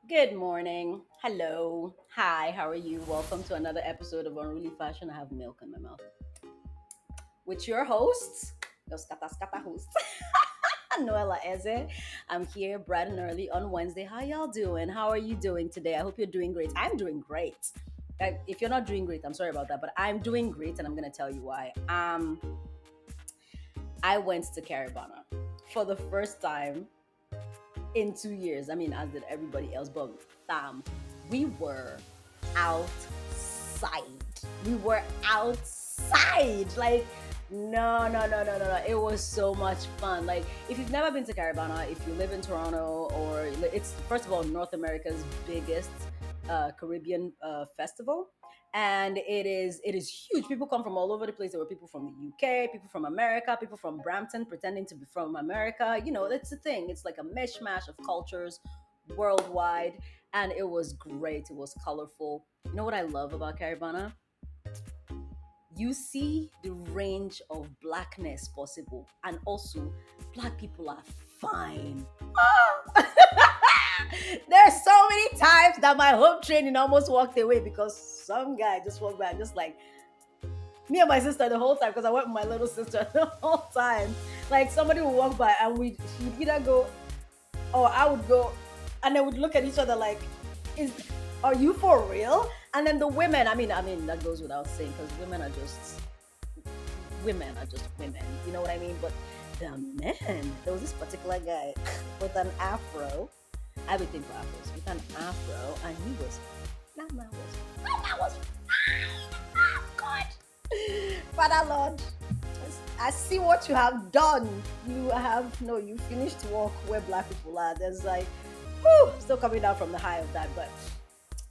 Good morning. Hello. Hi, how are you? Welcome to another episode of Unruly Fashion. I have milk in my mouth. With your hosts, your skata host, Noella Eze. I'm here bright and early on Wednesday. How y'all doing? How are you doing today? I hope you're doing great. I'm doing great. If you're not doing great, I'm sorry about that, but I'm doing great and I'm going to tell you why. I went to Caribana for the first time in 2 years. I mean, as did everybody else, but we were outside. We were outside. Like, no. It was so much fun. Like, if you've never been to Caribana, if you live in Toronto, or it's first of all North America's biggest Caribbean festival, and it is huge. People come from all over the place. There were people from the UK, people from America, people from Brampton pretending to be from America. That's the thing. It's like a mishmash of cultures worldwide, and it was great. It was colorful. You know what I love about Caribana? You see the range of blackness possible, and also black people are fine. Ah! There's so many times that my home training almost walked away because some guy just walked by, just like me and my sister the whole time, because I went with my little sister the whole time. Like, somebody would walk by and she'd either go, or I would go, and they would look at each other like, "Is are you for real?" And then the women, I mean that goes without saying, because women are just women. You know what I mean? But the men, there was this particular guy with an afro. I would think for afros with an afro, and that man was fine. Oh God, Father Lord, I see what you have done. You finished work where black people are. There's like, whew, still coming down from the high of that, but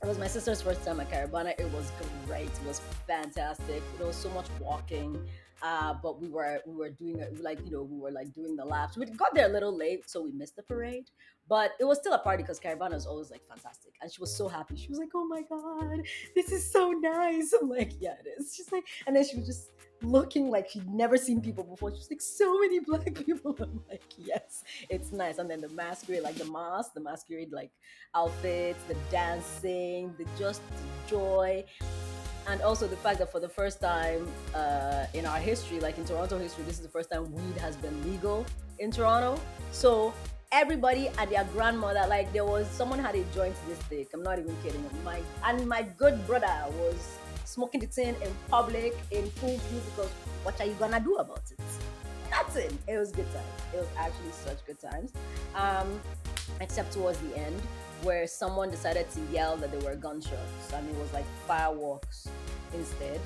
it was my sister's first time at Caribana. It was great. It was fantastic. There was so much walking, but we were doing it like, we were like doing the laps. We got there a little late, so we missed the parade. But it was still a party because Caribana is always like fantastic, and she was so happy. She was like, "Oh my god, this is so nice." I'm like, "Yeah, it is." She's like, and then she was just looking like she'd never seen people before. She was like, "So many black people." I'm like, "Yes, it's nice." And then the masquerade, like the masquerade, like outfits, the dancing, the joy, and also the fact that for the first time in our history, like in Toronto history, this is the first time weed has been legal in Toronto. So everybody and their grandmother, like there was someone had a joint this thick. I'm not even kidding. My good brother was smoking the tin in public in full view because what are you gonna do about it? Nothing. It was good times. It was actually such good times. Um, except towards the end where someone decided to yell that there were gunshots and it was like fireworks instead.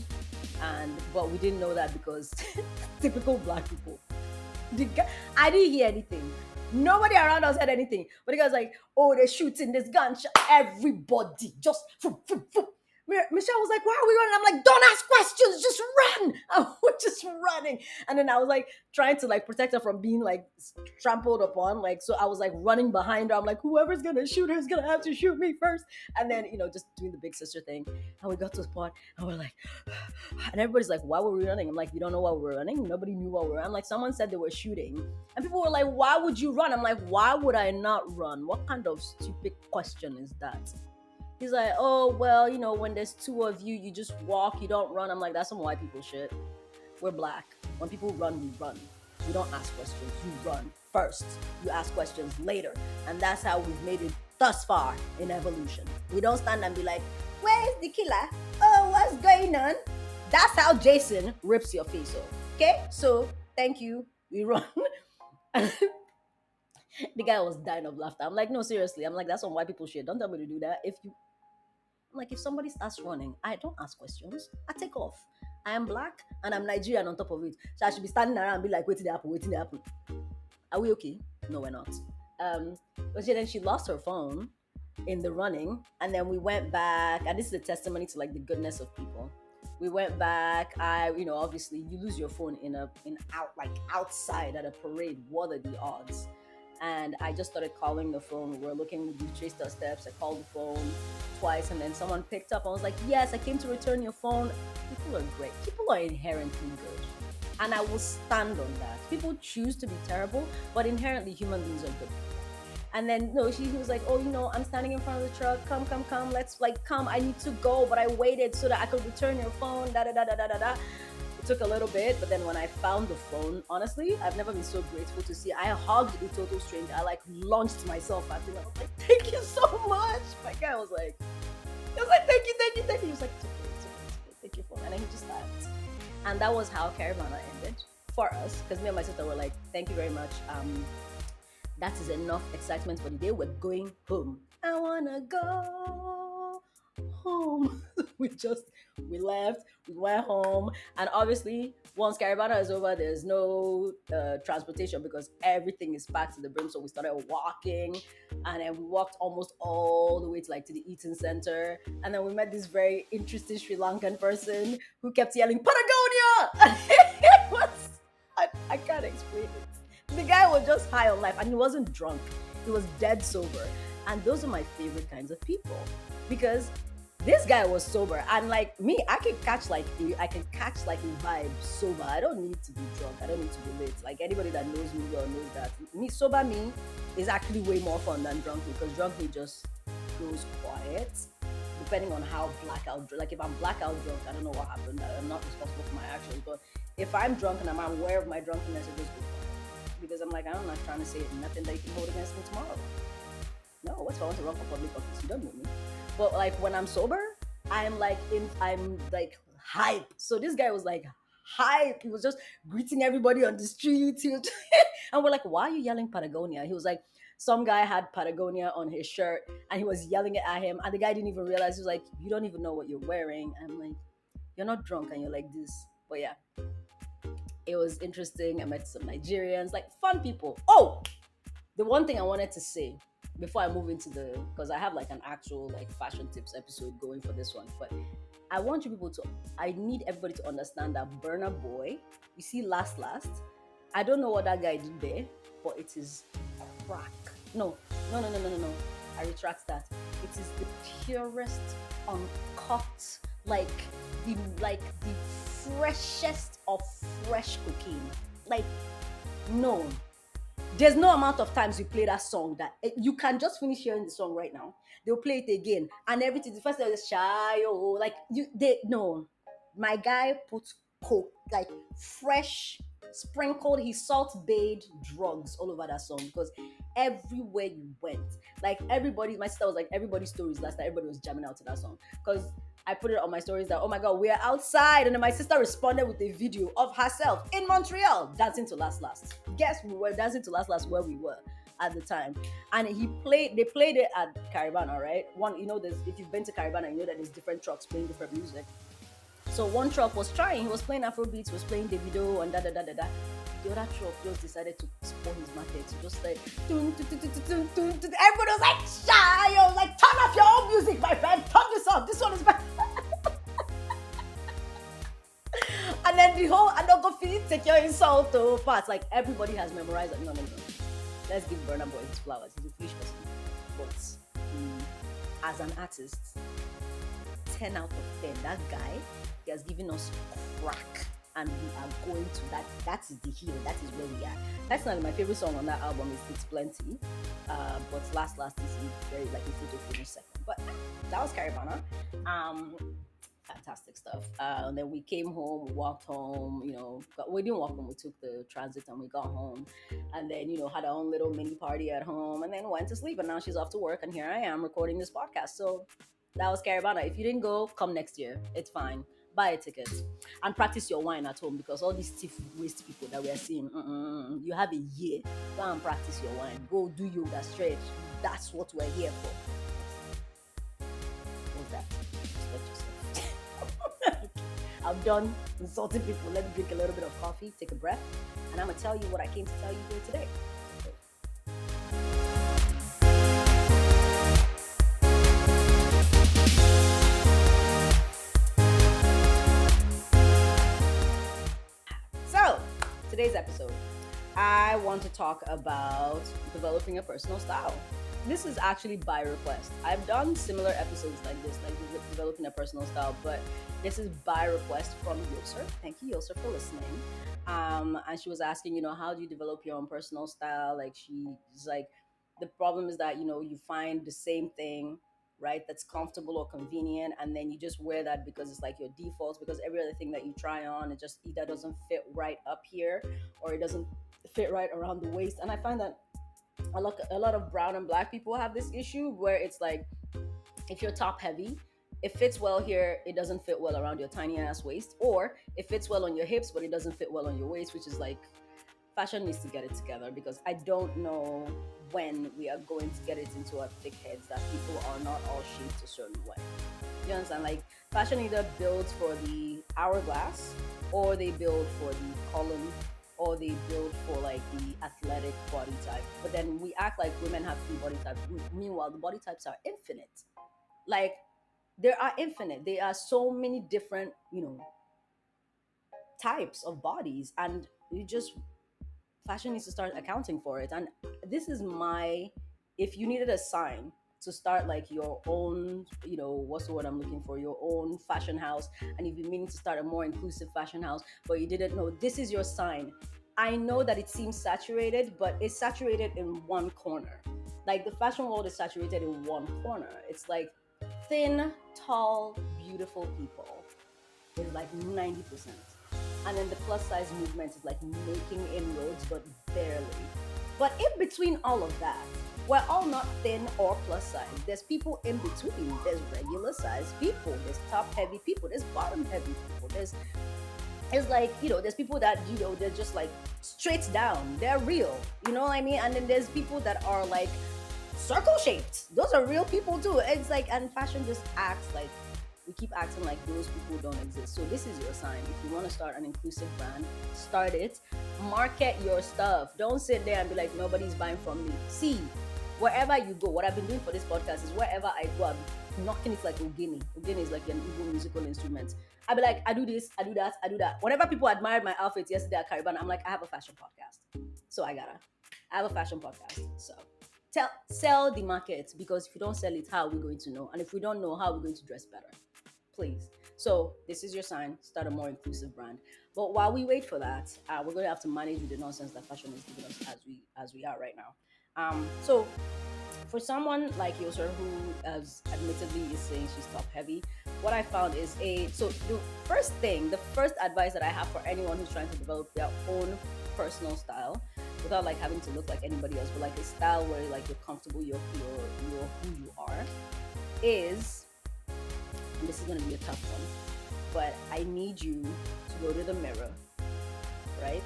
And but we didn't know that because typical black people. I didn't hear anything. Nobody around us heard anything. But the guy's like, "Oh, they're shooting this gunshot." Everybody just Michelle was like, "Why are we running?" I'm like, "Don't ask questions, just run." I was just running. And then I was like trying to like protect her from being like trampled upon. Like, so I was like running behind her. I'm like, whoever's gonna shoot her is gonna have to shoot me first. And then, just doing the big sister thing. And we got to a spot and we're like, and everybody's like, "Why were we running?" I'm like, "You don't know why we were running?" Nobody knew why we were. I'm like, someone said they were shooting. And people were like, "Why would you run?" I'm like, "Why would I not run? What kind of stupid question is that?" He's like, "Oh, well, when there's two of you, you just walk, you don't run." I'm like, "That's some white people shit. We're black. When people run, we run. We don't ask questions. You run first. You ask questions later. And that's how we've made it thus far in evolution. We don't stand and be like, 'Where's the killer? Oh, what's going on?' That's how Jason rips your face off. Okay? So, thank you. We run." The guy was dying of laughter. I'm like, "No, seriously." I'm like, "That's some white people shit. Don't tell me to do that. I'm like, if somebody starts running, I don't ask questions. I take off. I am black and I'm Nigerian on top of it. So I should be standing around and be like, waiting to happen, waiting to happen. Are we okay? No, we're not." But then she lost her phone in the running, and then we went back, and this is a testimony to like the goodness of people. We went back. Obviously you lose your phone outside at a parade. What are the odds? And I just started calling the phone. We traced our steps. I called the phone twice, and then someone picked up. I was like, "Yes, I came to return your phone." People are great. People are inherently good. And I will stand on that. People choose to be terrible, but inherently human beings are good. And then no, he was like, oh, I'm standing in front of the truck. Come, let's like come. I need to go, but I waited so that I could return your phone. Da da da da da da da. It took a little bit, but then when I found the phone, honestly, I've never been so grateful to see. I hugged a total stranger. I like launched myself at him. I was like, thank you so much. My guy was like, thank you. He was like, it's okay, thank you for that. And then he just laughed. And that was how Caribana ended for us, because me and my sister were like, thank you very much. That is enough excitement for the day. We're going home. I wanna go home. We left, we went home, and obviously, once Caribana is over, there's no transportation because everything is packed to the brim. So we started walking, and then we walked almost all the way to like to the eating center, and then we met this very interesting Sri Lankan person who kept yelling Patagonia. It was I can't explain it. The guy was just high on life, and he wasn't drunk. He was dead sober, and those are my favorite kinds of people because this guy was sober, and like me, I can catch like a vibe sober. I don't need to be drunk. I don't need to be lit. Like anybody that knows me well knows that me is actually way more fun than drunk me, because drunk me just goes quiet. Depending on how blackout, like if I'm blackout drunk, I don't know what happened. I'm not responsible for my actions, but if I'm drunk and I'm aware of my drunkenness, it just goes quiet. Because I'm like, I'm not trying to say nothing that you can hold against me tomorrow. No, what's if I want to run for public office? You don't know me. But like when I'm sober, I'm like hype. So this guy was like hype. He was just greeting everybody on the street. And we're like, why are you yelling Patagonia? He was like, some guy had Patagonia on his shirt and he was yelling it at him. And the guy didn't even realize. He was like, you don't even know what you're wearing. And I'm like, you're not drunk and you're like this. But yeah, it was interesting. I met some Nigerians, like fun people. Oh, the one thing I wanted to say before I move into because I have like an actual like fashion tips episode going for this one, but I need everybody to understand that Burner Boy, you see last, I don't know what that guy did there, but it is crack. No. I retract that. It is the purest, uncut, like the freshest of fresh cocaine. Like, no, there's no amount of times you play that song that you can just finish hearing the song right now. They'll play it again, and everything. The first time is shy, like you. They no, my guy put coke like fresh, sprinkled his salt bathed drugs all over that song because everywhere you went, like everybody, my sister was like everybody's stories last night. Everybody was jamming out to that song because I put it on my stories that, oh my god, we're outside. And then my sister responded with a video of herself in Montreal dancing to Last Last. Guess we were dancing to Last Last where we were at the time. And they played it at Caribana, right? If you've been to Caribana, you know that there's different trucks playing different music. So one truck was he was playing Afrobeats, was playing Davido and da da da da da. The other truck just decided to spoil his market. To just like, everybody was like, shy, like, turn off your own music, my friend. Turn this off. This one is bad. And then the whole Anogofi take your insult to parts. Like everybody has memorized that. No. Let's give Burna Boy his flowers. He's a foolish person. But as an artist, 10 out of 10, that guy, he has given us crack. And we are going to that. That is the hill. That is where we are. Personally, my favorite song on that album is It's Plenty. But last is very like a photo finish second. But that was Caribana. Fantastic stuff. And then we came home, we walked home, but we didn't walk home, we took the transit and we got home. And then, had our own little mini party at home and then went to sleep. And now she's off to work and here I am recording this podcast. So that was Caribana. If you didn't go, come next year. It's fine. Buy a ticket and practice your wine at home because all these stiff waist people that we are seeing, you have a year. Go and practice your wine. Go do yoga, stretch. That's what we're here for. What's that? I'm done insulting people. Let me drink a little bit of coffee, take a breath, and I'm going to tell you what I came to tell you here today. So, today's episode, I want to talk about developing a personal style. This is actually by request. I've done similar episodes like this, like developing a personal style, but this is by request from Yoser. Thank you, Yoser, for listening. And she was asking, how do you develop your own personal style? Like she's like, The problem is that, you find the same thing, right, that's comfortable or convenient, and then you just wear that because it's like your default, because every other thing that you try on, it just either doesn't fit right up here, or it doesn't fit right around the waist. And I find that a lot of brown and black people have this issue where it's like, if you're top heavy, it fits well here, it doesn't fit well around your tiny ass waist, or it fits well on your hips but it doesn't fit well on your waist, which is like, fashion needs to get it together, because I don't know when we are going to get it into our thick heads that people are not all shaped a certain way. You understand? Like, fashion either builds for the hourglass, or they build for the column, or they build for like the athletic body type. But then we act like women have three body types. Meanwhile, the body types are infinite. Like, there are infinite. There are so many different, types of bodies, and you just fashion needs to start accounting for it. And this is my, if you needed a sign to start like your own, what's the word I'm looking for, your own fashion house, and you've been meaning to start a more inclusive fashion house but you didn't know, this is your sign. I know that it seems saturated, but it's saturated in one corner. Like, the fashion world is saturated in one corner. It's like thin, tall, beautiful people is like 90%. And then the plus size movement is like making inroads, but barely. But in between all of that, we're all not thin or plus size. There's people in between. There's regular size people. There's top heavy people. There's bottom heavy people. It's like, there's people that, they're just like straight down. They're real. You know what I mean? And then there's people that are like circle shaped. Those are real people too. It's like, and fashion just acts like, we keep acting like those people don't exist. So this is your sign. If you want to start an inclusive brand, start it. Market your stuff. Don't sit there and be like, nobody's buying from me. See, wherever you go, what I've been doing for this podcast is, wherever I go, I'm knocking it like Ogini. Ogini is like an Igbo musical instrument. I'll be like, I do this, I do that, I do that. Whenever people admired my outfits yesterday at Caribana, I'm like, I have a fashion podcast. So I have a fashion podcast. So sell the market, because if you don't sell it, how are we going to know? And if we don't know, how are we going to dress better? Please. So this is your sign. Start a more inclusive brand. But while we wait for that, we're going to have to manage with the nonsense that fashion is giving us as we are right now. So for someone like Yoser, who as admittedly is saying she's top heavy, what I found is the first advice that I have for anyone who's trying to develop their own personal style without like having to look like anybody else, but like a style where like you're comfortable, you're who you are, is, and this is going to be a tough one, but I need you to go to the mirror, right,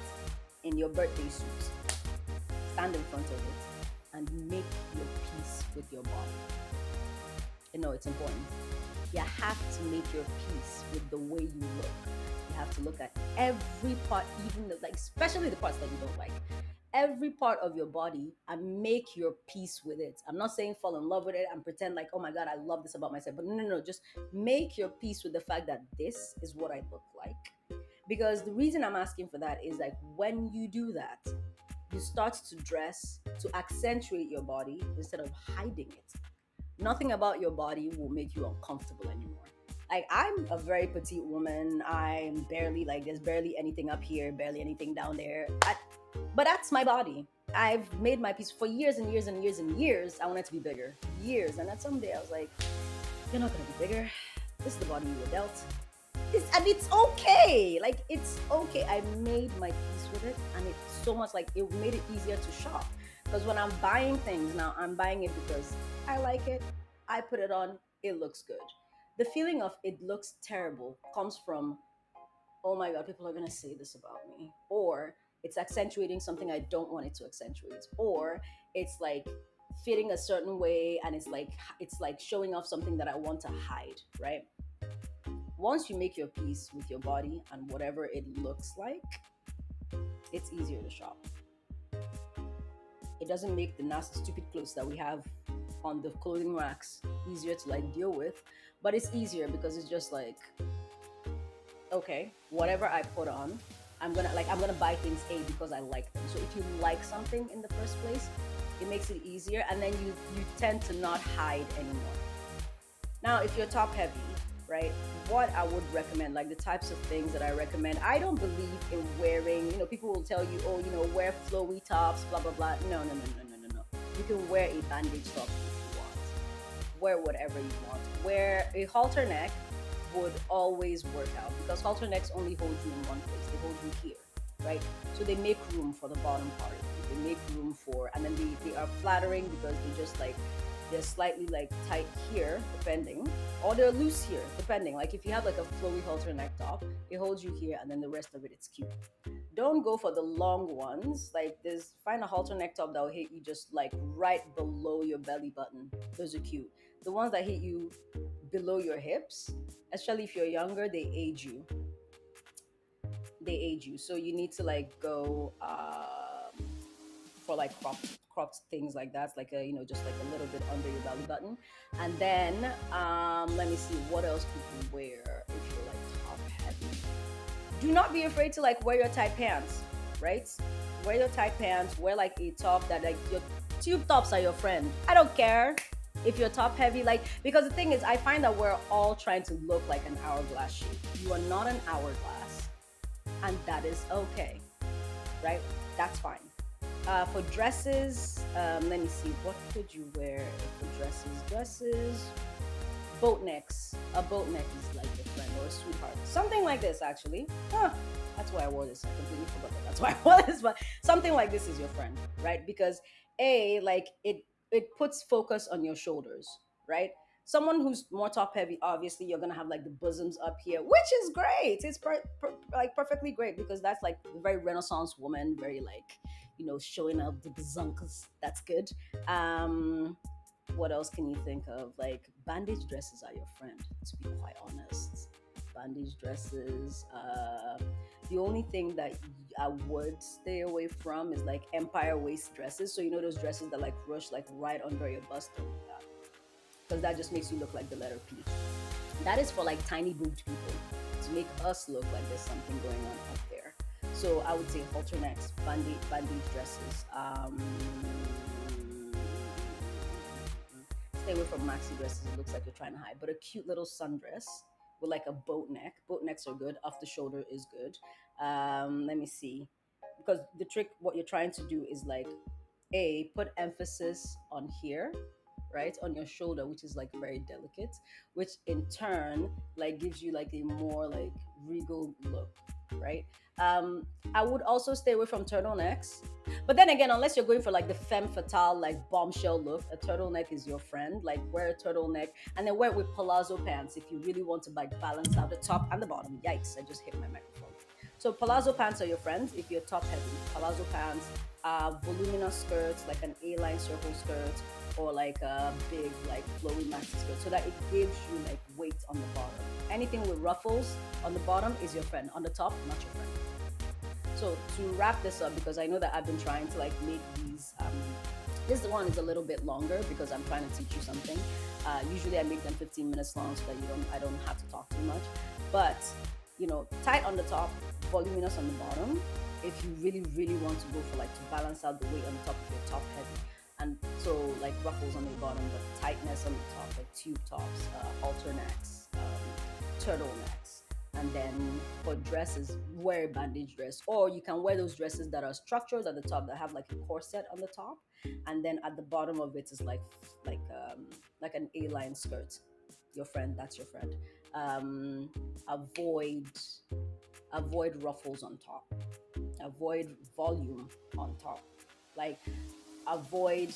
in your birthday suit, stand in front of it, and make your peace with your body. It's important. You have to make your peace with the way you look. You have to look at every part, even especially the parts that you don't like. Every part of your body, and make your peace with it. I'm not saying fall in love with it and pretend like, oh my God, I love this about myself. But no, just make your peace with the fact that this is what I look like. Because the reason I'm asking for that is, like, when you do that, you start to dress to accentuate your body instead of hiding it. Nothing about your body will make you uncomfortable anymore. Like, I'm a very petite woman. I'm barely, there's barely anything up here, barely anything down there. But that's my body. I've made my peace for years and years and years and years. I wanted to be bigger. Years. And then someday I was like, you're not going to be bigger. This is the body you were dealt. It's okay. It's okay. I made my peace with it. And it's so much it made it easier to shop. Because when I'm buying things now, I'm buying it because I like it. I put it on. It looks good. The feeling of it looks terrible comes from, oh my God, people are going to say this about me. Or it's accentuating something I don't want it to accentuate. Or it's fitting a certain way, and it's showing off something that I want to hide, right? Once you make your peace with your body and whatever it looks like, it's easier to shop. It doesn't make the nasty, stupid clothes that we have on the clothing racks easier to deal with, but it's easier because it's just okay, whatever I put on, I'm gonna buy things because I like them. So if you like something in the first place, it makes it easier, and then you tend to not hide anymore. Now, if you're top heavy, right, what I would recommend, the types of things that I recommend, I don't believe in wearing, people will tell you, wear flowy tops, blah, blah, blah. No. You can wear a bandage top if you want. Wear whatever you want. Wear a halter neck would always work out because halter necks only hold you in one place. They hold you here, right? So they make room for the bottom part. They make room for, and then they are flattering because they just like they're slightly like tight here, depending, or they're loose here, depending. Like if you have like a flowy halter neck top, it holds you here, and then the rest of it it's cute. Don't go for the long ones. Like this, find a halter neck top that will hit you just like right below your belly button. Those are cute. The ones that hit you below your hips, especially if you're younger, they age you. So you need to like go for like cropped things like that, like a just like a little bit under your belly button, and then let me see what else could you wear if you're like top heavy. Do not be afraid to like wear your tight pants, right? Wear your tight pants. Wear like a top that like your tube tops are your friend. I don't care if you're top heavy, like because the thing is, I find that we're all trying to look like an hourglass shape. You are not an hourglass, and that is okay, right? That's fine. For dresses, let me see. What could you wear for dresses? Dresses, boat necks. A boat neck is like a friend or a sweetheart. Something like this, actually. Huh. That's why I wore this. I completely forgot that. That's why I wore this. But something like this is your friend, right? Because like it puts focus on your shoulders, right? Someone who's more top heavy, obviously, you're gonna have like the bosoms up here, which is great. It's like perfectly great because that's like very Renaissance woman, very like showing up the bazunkas. That's good. Um, what else can you think of? Like bandage dresses are your friend, to be quite honest. Bandage dresses. The only thing that I would stay away from is like empire waist dresses. So those dresses that like rush like right under your bust, because that just makes you look like the letter P. That is for like tiny boobed people to make us look like there's something going on up there. So I would say halter necks, bandage dresses. Stay away from maxi dresses. It looks like you're trying to hide. But a cute little sundress with like a boat neck. Boat necks are good. Off the shoulder is good. Let me see. Because the trick, what you're trying to do is like, put emphasis on here, right, on your shoulder, which is like very delicate, which in turn like gives you like a more like regal look, right? I would also stay away from turtlenecks, but then again, unless you're going for like the femme fatale like bombshell look, a turtleneck is your friend. Like wear a turtleneck and then wear it with palazzo pants if you really want to like balance out the top and the bottom. Yikes, I just hit my microphone. So palazzo pants are your friends if you're top heavy. Palazzo pants, voluminous skirts like an A-line circle skirt, or like a big like flowy maxi skirt, so that it gives you like weight on the bottom. Anything with ruffles on the bottom is your friend. On the top, not your friend. So to wrap this up, because I know that I've been trying to like make these. This one is a little bit longer because I'm trying to teach you something. Usually I make them 15 minutes long so that I don't have to talk too much. But tight on the top, voluminous on the bottom. If you really, really want to go for like to balance out the weight on the top if you're top heavy. And so like ruffles on the bottom, but tightness on the top, like tube tops, halter necks, turtlenecks. And then for dresses, wear a bandage dress, or you can wear those dresses that are structured at the top that have like a corset on the top, and then at the bottom of it is like an A-line skirt. Your friend, that's your friend. Um, avoid ruffles on top. Avoid volume on top. Like avoid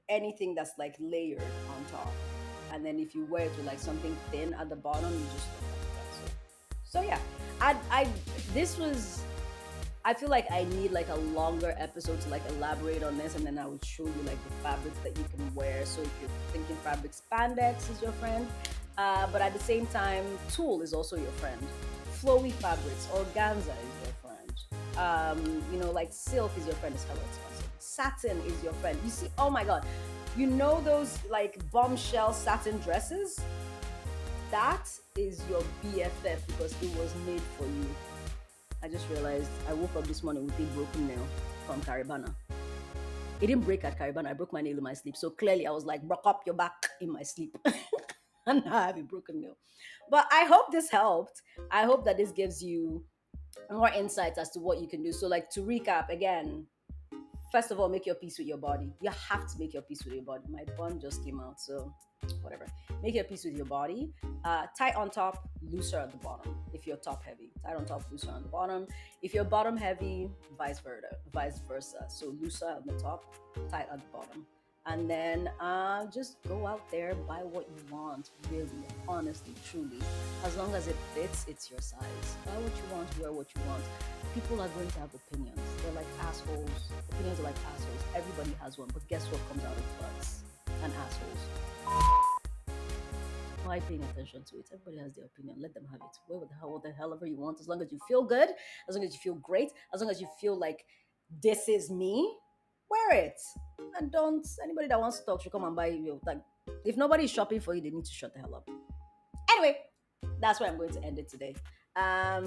anything that's like layered on top. And then if you wear it with like something thin at the bottom, you just look like that. So yeah, I this was. I feel like I need like a longer episode to like elaborate on this, and then I would show you like the fabrics that you can wear. So if you're thinking fabric, spandex is your friend, but at the same time, tulle is also your friend. Flowy fabrics, organza is your friend. Like silk is your friend. It's hella expensive. Satin is your friend. You see, oh my god, those like bombshell satin dresses? That is your BFF because it was made for you. I just realized I woke up this morning with a broken nail from Caribana. It didn't break at Caribana. I broke my nail in my sleep. So clearly I was like, broke up your back in my sleep. And now I have a broken nail. But I hope this helped. I hope that this gives you more insights as to what you can do. So like to recap again, First of all, make your peace with your body. You have to make your peace with your body. My bun just came out, so whatever. Make your peace with your body. Tight on top, looser at the bottom. If you're top heavy, tight on top, looser on the bottom. If you're bottom heavy, vice versa. Vice versa. So looser on the top, tight at the bottom. And then just go out there, buy what you want, really, honestly, truly. As long as it fits, it's your size. Buy what you want, wear what you want. People are going to have opinions. They're like assholes. Opinions are like assholes. Everybody has one, but guess what comes out of butts and assholes? Why paying attention to it? Everybody has their opinion. Let them have it. Wear what the hell ever you want. As long as you feel good, as long as you feel great, as long as you feel like this is me, wear it. And don't anybody that wants to talk should come and buy you. Like if nobody's shopping for you, they need to shut the hell up. Anyway, that's where I'm going to end it today. I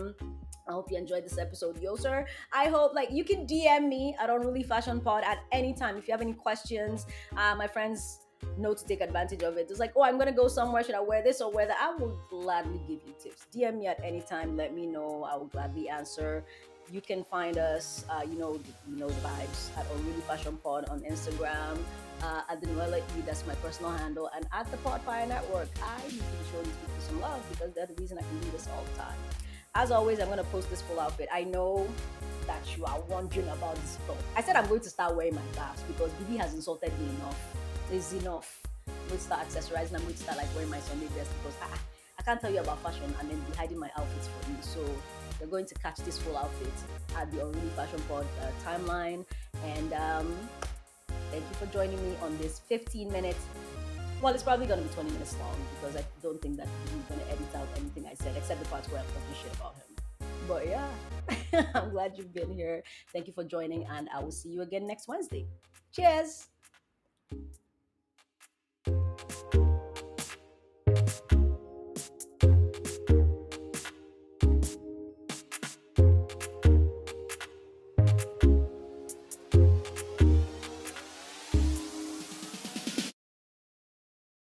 hope you enjoyed this episode, yo sir. I hope like you can DM me at Unruly Fashion Pod at any time if you have any questions. My friends know to take advantage of it. It's like, oh, I'm gonna go somewhere. Should I wear this or wear that? I will gladly give you tips. DM me at any time. Let me know. I will gladly answer. You can find us, you know the vibes at Unruly Fashion Pod on Instagram. At the Noella E, that's my personal handle, and at the Podfire Network. I usually show these people some love because they're the reason I can do this all the time. As always, I'm gonna post this full outfit. I know that you are wondering about this top. I said I'm going to start wearing my gloves because BB has insulted me enough. It's enough. I'm going to start accessorizing. I'm going to start like wearing my Sunday dress because I can't tell you about fashion and then be hiding my outfits from you. So you're going to catch this full outfit at the Unruly Fashion Pod timeline. And thank you for joining me on this 15 minutes. Well, it's probably going to be 20 minutes long because I don't think that he's going to edit out anything I said except the parts where I'm talking shit about him. But yeah, I'm glad you've been here. Thank you for joining, and I will see you again next Wednesday. Cheers!